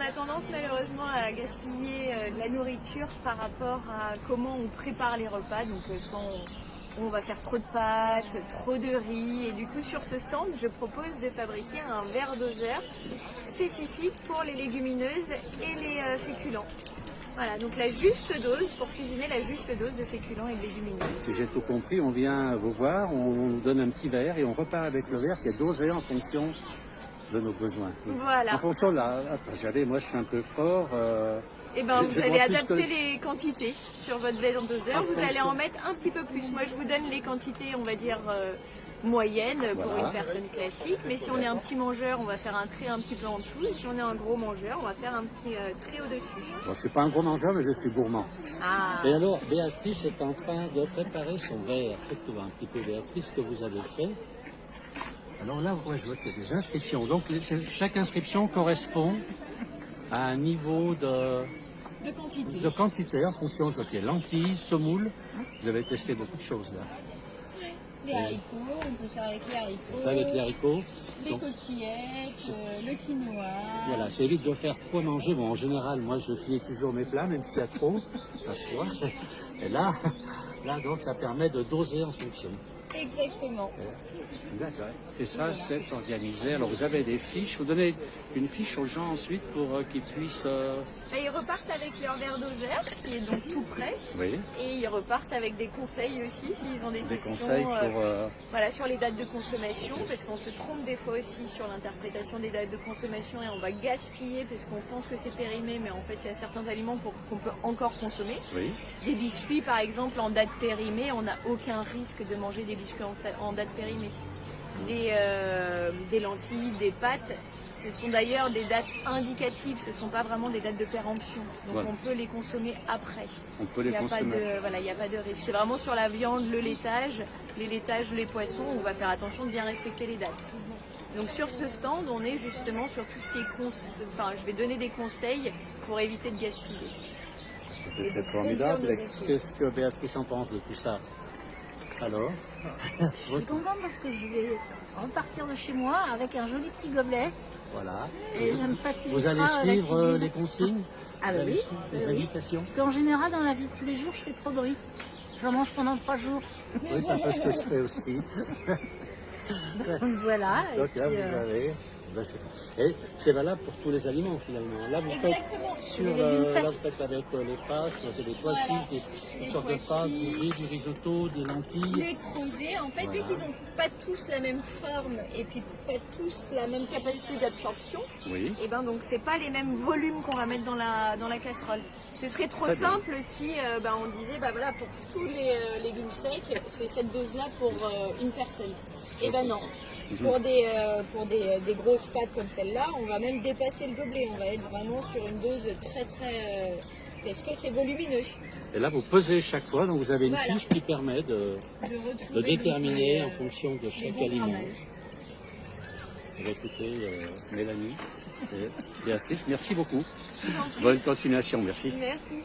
a tendance malheureusement à gaspiller de la nourriture par rapport à comment on prépare les repas. Donc soit on va faire trop de pâtes, trop de riz. Et du coup sur ce stand, je propose de fabriquer un verre doseur spécifique pour les légumineuses et les féculents. Voilà, donc la juste dose pour cuisiner la juste dose de féculents et de légumineuses. Si j'ai tout compris, on vient vous voir, on nous donne un petit verre et on repart avec le verre qui est dosé en fonction de nos besoins. Voilà. En fonction de la... Regardez, moi je suis un peu fort. Et ben vous allez adapter les quantités sur votre verre doseur. Vous allez en mettre un petit peu plus. Moi je vous donne les quantités, on va dire moyennes pour une personne classique. Mais si on est un petit mangeur, on va faire un trait un petit peu en dessous. Et si on est un gros mangeur, on va faire un petit trait au-dessus. Bon, je ne suis pas un gros mangeur, mais je suis gourmand. Ah. Et alors, Béatrice est en train de préparer son verre. Faites-nous un petit peu, Béatrice, ce que vous avez fait. Alors là, je vois qu'il y a des inscriptions. Donc chaque inscription correspond à un niveau de quantité en fonction, je vois qu'il y a lentilles, semoule. Vous avez testé beaucoup de choses là. Les haricots, on peut faire avec les haricots. On fait avec les haricots. Les coquillettes, le quinoa. Voilà, ça évite de faire trop manger. Bon, en général, moi je finis toujours mes plats, même s'il y a trop, ça se voit. Et là donc ça permet de doser en fonction. Exactement. D'accord. Et ça, c'est organisé. Alors, vous avez des fiches. Vous donnez une fiche aux gens ensuite pour qu'ils puissent... Et ils repartent avec leur verre doseur, qui est donc tout prêt. Oui. Et ils repartent avec des conseils aussi, s'ils ont des questions. Conseils pour... Voilà, sur les dates de consommation, parce qu'on se trompe des fois aussi sur l'interprétation des dates de consommation et on va gaspiller parce qu'on pense que c'est périmé, mais en fait, il y a certains aliments qu'on peut encore consommer. Oui. Des biscuits, par exemple, en date périmée, on n'a aucun risque de manger des biscuits en date périmée. Des lentilles, des pâtes, ce sont d'ailleurs des dates indicatives, ce ne sont pas vraiment des dates de péremption. Donc voilà. On peut les consommer après. On peut les consommer. Il n'y a pas de risque. C'est vraiment sur la viande, le laitage, les poissons, on va faire attention de bien respecter les dates. Donc sur ce stand, on est justement sur tout ce qui est... je vais donner des conseils pour éviter de gaspiller. C'est formidable. Qu'est-ce que Béatrice en pense de tout ça? Alors, je suis contente parce que je vais repartir de chez moi avec un joli petit gobelet. Voilà. Et ça me facilitera. Vous allez suivre les consignes? Ah oui. Les indications? Parce qu'en général, dans la vie de tous les jours, je fais trop de riz. J'en mange pendant 3 jours. Oui, c'est un peu ce que je fais aussi. Donc voilà. Donc là, vous avez... Et c'est valable pour tous les aliments finalement. Là, vous faites là, vous faites avec les pâtes, des pois chiches, toutes sortes de pâtes, du riz, du risotto, des lentilles. Les creusets, en fait, vu qu'ils n'ont pas tous la même forme et puis pas tous la même capacité d'absorption, et ben donc c'est pas les mêmes volumes qu'on va mettre dans la casserole. Ce serait trop simple si on disait voilà, pour tous les légumes secs, c'est cette dose-là pour une personne. Et ben non. Pour des grosses pâtes comme celle-là, on va même dépasser le gobelet. On va être vraiment sur une dose très parce que c'est volumineux. Et là, vous pesez chaque fois, donc vous avez une fiche qui permet de déterminer en fonction de chaque aliment. Écoutez, Mélanie et Béatrice, merci beaucoup. Bonne continuation, merci. Merci.